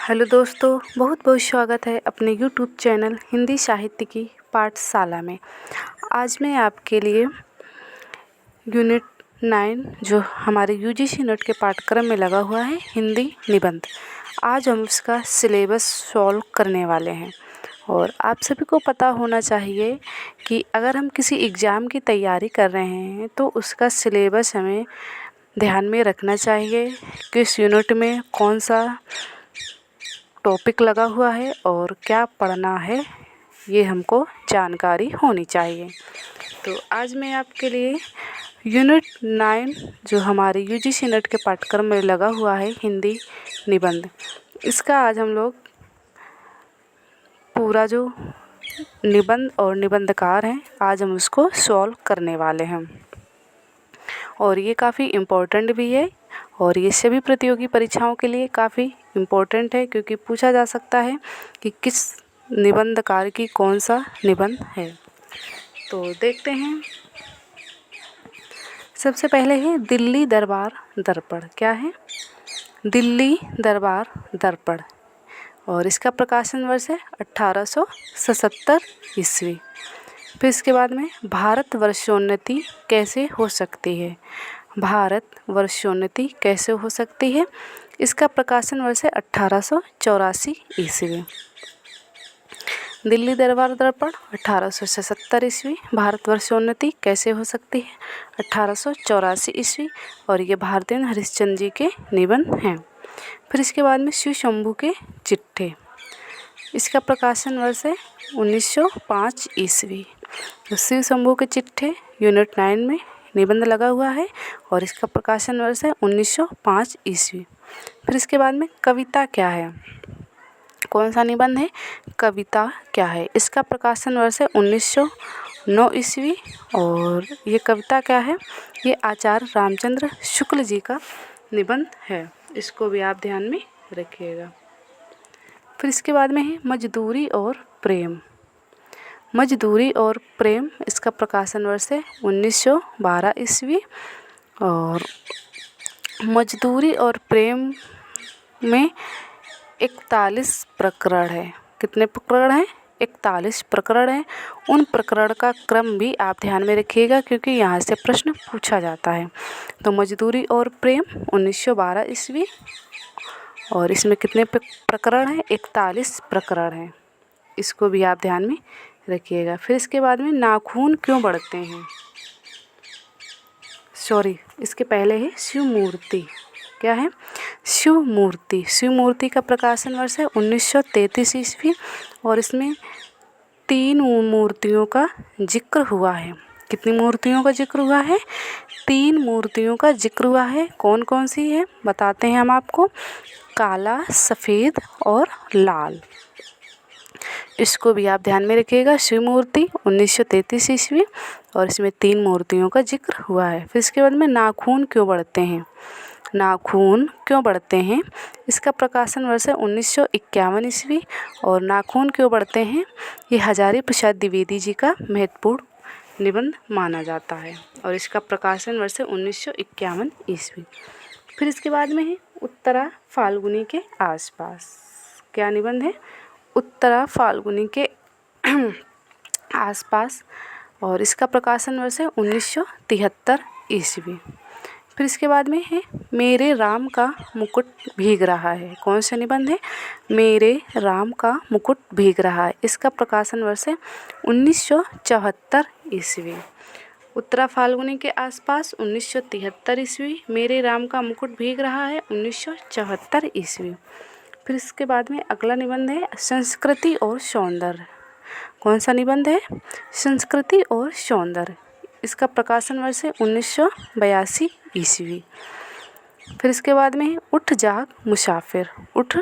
Hello दोस्तों, बहुत बहुत स्वागत है अपने यूट्यूब चैनल हिंदी साहित्य की पाठशाला में। आज मैं आपके लिए यूनिट 9 जो हमारे यूजीसी नेट के पाठ्यक्रम में लगा हुआ है हिंदी निबंध, आज हम उसका सिलेबस सॉल्व करने वाले हैं। और आप सभी को पता होना चाहिए कि अगर हम किसी एग्ज़ाम की तैयारी कर रहे हैं तो उसका सिलेबस हमें ध्यान में रखना चाहिए। किस यूनिट में कौन सा टॉपिक लगा हुआ है और क्या पढ़ना है, ये हमको जानकारी होनी चाहिए। तो आज मैं आपके लिए यूनिट 9 जो हमारे यूजीसी नेट के पाठ्यक्रम में लगा हुआ है हिंदी निबंध, इसका आज हम लोग पूरा जो निबंध और निबंधकार हैं आज हम उसको सॉल्व करने वाले हैं। और ये काफ़ी इम्पोर्टेंट भी है और ये सभी प्रतियोगी परीक्षाओं के लिए काफ़ी इम्पोर्टेंट है, क्योंकि पूछा जा सकता है कि किस निबंधकार की कौन सा निबंध है। तो देखते हैं। सबसे पहले है दिल्ली दरबार दर्पण। क्या है? दिल्ली दरबार दर्पण। और इसका प्रकाशन वर्ष है 1877 ईस्वी। फिर इसके बाद में भारत वर्षोन्नति कैसे हो सकती है। भारत वर्षोन्नति कैसे हो सकती है, इसका प्रकाशन वर्ष है 1884 ईस्वी। दिल्ली दरबार दर्पण 1877 ईस्वी। भारत वर्षोन्नति कैसे हो सकती है 1884 ईस्वी। और ये भारतेंद्र हरिश्चंद्र जी के निबंध हैं। फिर इसके बाद में शिव शंभू के चिट्ठे, इसका प्रकाशन वर्ष है 1905 ईस्वी। तो शिव शंभू के चिट्ठे यूनिट 9 में निबंध लगा हुआ है और इसका प्रकाशन वर्ष है 1905 ईस्वी। फिर इसके बाद में कविता क्या है, कौन सा निबंध है, कविता क्या है, इसका प्रकाशन वर्ष है 1909 ईस्वी। और ये कविता क्या है, ये आचार्य रामचंद्र शुक्ल जी का निबंध है, इसको भी आप ध्यान में रखिएगा। फिर इसके बाद में है मजदूरी और प्रेम। मजदूरी और प्रेम, इसका प्रकाशन वर्ष है 1912 ईस्वी। और मजदूरी और प्रेम में 41 प्रकरण है। कितने प्रकरण हैं? 41 प्रकरण हैं। उन प्रकरण का क्रम भी आप ध्यान में रखिएगा, क्योंकि यहाँ से प्रश्न पूछा जाता है। तो मजदूरी और प्रेम 1912 ईस्वी। और इसमें कितने प्रकरण हैं? 41 प्रकरण हैं, इसको भी आप ध्यान में रखिएगा। फिर इसके बाद में नाखून क्यों बढ़ते हैं, इसके पहले है शिव मूर्ति। क्या है? शिव मूर्ति। शिव मूर्ति का प्रकाशन वर्ष है 1933 ईस्वी। और इसमें 3 मूर्तियों का जिक्र हुआ है। कितनी मूर्तियों का जिक्र हुआ है? 3 मूर्तियों का जिक्र हुआ है। कौन कौन सी है बताते हैं हम आपको, काला, सफ़ेद और लाल। इसको भी आप ध्यान में रखिएगा। शिव मूर्ति 1933 ईस्वी और इसमें 3 मूर्तियों का जिक्र हुआ है। फिर इसके बाद में नाखून क्यों बढ़ते हैं, नाखून क्यों बढ़ते हैं, इसका प्रकाशन वर्ष है 1951 ईस्वी। और नाखून क्यों बढ़ते हैं, ये हजारी प्रसाद द्विवेदी जी का महत्वपूर्ण निबंध माना जाता है और इसका प्रकाशन वर्ष है 1951 ईस्वी। फिर इसके बाद में है उत्तरा फाल्गुनी के आसपास। क्या निबंध है? उत्तरा फाल्गुनी के आसपास। और इसका प्रकाशन वर्ष है 1973 ईस्वी। फिर इसके बाद में है मेरे राम का मुकुट भीग रहा है। कौन सा निबंध है? मेरे राम का मुकुट भीग रहा है। इसका प्रकाशन वर्ष है 1974 ईस्वी। उत्तरा फाल्गुनी के आसपास 1973 ईस्वी। मेरे राम का मुकुट भीग रहा है 1974 ईस्वी। फिर इसके बाद में अगला निबंध है संस्कृति और सौंदर्य। कौन सा निबंध है? संस्कृति और सौंदर्य। इसका प्रकाशन वर्ष है 1982 ईस्वी। फिर इसके बाद में उठ जाग मुसाफिर। उठ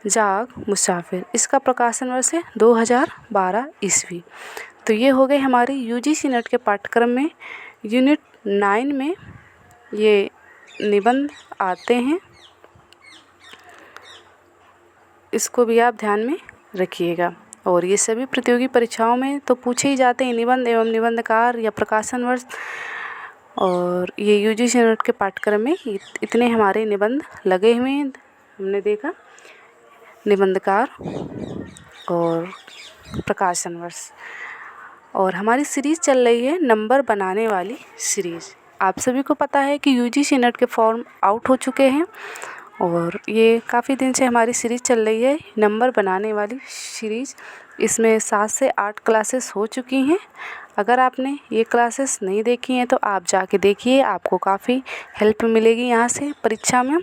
जाग मुसाफिर, इसका प्रकाशन वर्ष है 2012 ईस्वी। तो ये हो गए हमारे यूजीसी नेट के पाठ्यक्रम में यूनिट 9 में ये निबंध आते हैं, इसको भी आप ध्यान में रखिएगा। और ये सभी प्रतियोगी परीक्षाओं में तो पूछे ही जाते हैं निबंध एवं निबंधकार या प्रकाशन वर्ष। और ये यूजीसी नेट के पाठ्यक्रम में इतने हमारे निबंध लगे हुए हैं, हमने देखा। निबंधकार और प्रकाशन वर्ष। और हमारी सीरीज़ चल रही है नंबर बनाने वाली सीरीज़। आप सभी को पता है कि यूजीसी नेट के फॉर्म आउट हो चुके हैं और ये काफ़ी दिन से हमारी सीरीज़ चल रही है नंबर बनाने वाली सीरीज़। इसमें 7 से 8 क्लासेस हो चुकी हैं। अगर आपने ये क्लासेस नहीं देखी हैं तो आप जाके देखिए, आपको काफ़ी हेल्प मिलेगी यहाँ से परीक्षा में।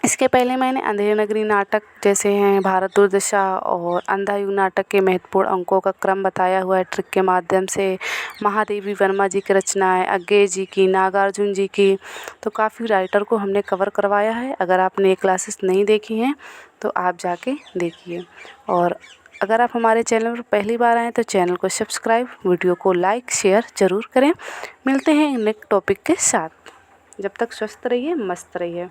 इसके पहले मैंने अंधेरी नगरी नाटक जैसे हैं भारत दुर्दशा और अंधा युग नाटक के महत्वपूर्ण अंकों का क्रम बताया हुआ है ट्रिक के माध्यम से। महादेवी वर्मा जी की रचनाएं, अज्ञे जी की, नागार्जुन जी की, तो काफ़ी राइटर को हमने कवर करवाया है। अगर आपने ये क्लासेस नहीं देखी हैं तो आप जाके देखिए। और अगर आप हमारे चैनल पर पहली बार आएँ तो चैनल को सब्सक्राइब, वीडियो को लाइक शेयर ज़रूर करें। मिलते हैं नेक्स्ट टॉपिक के साथ। जब तक स्वस्थ रहिए, मस्त रहिए।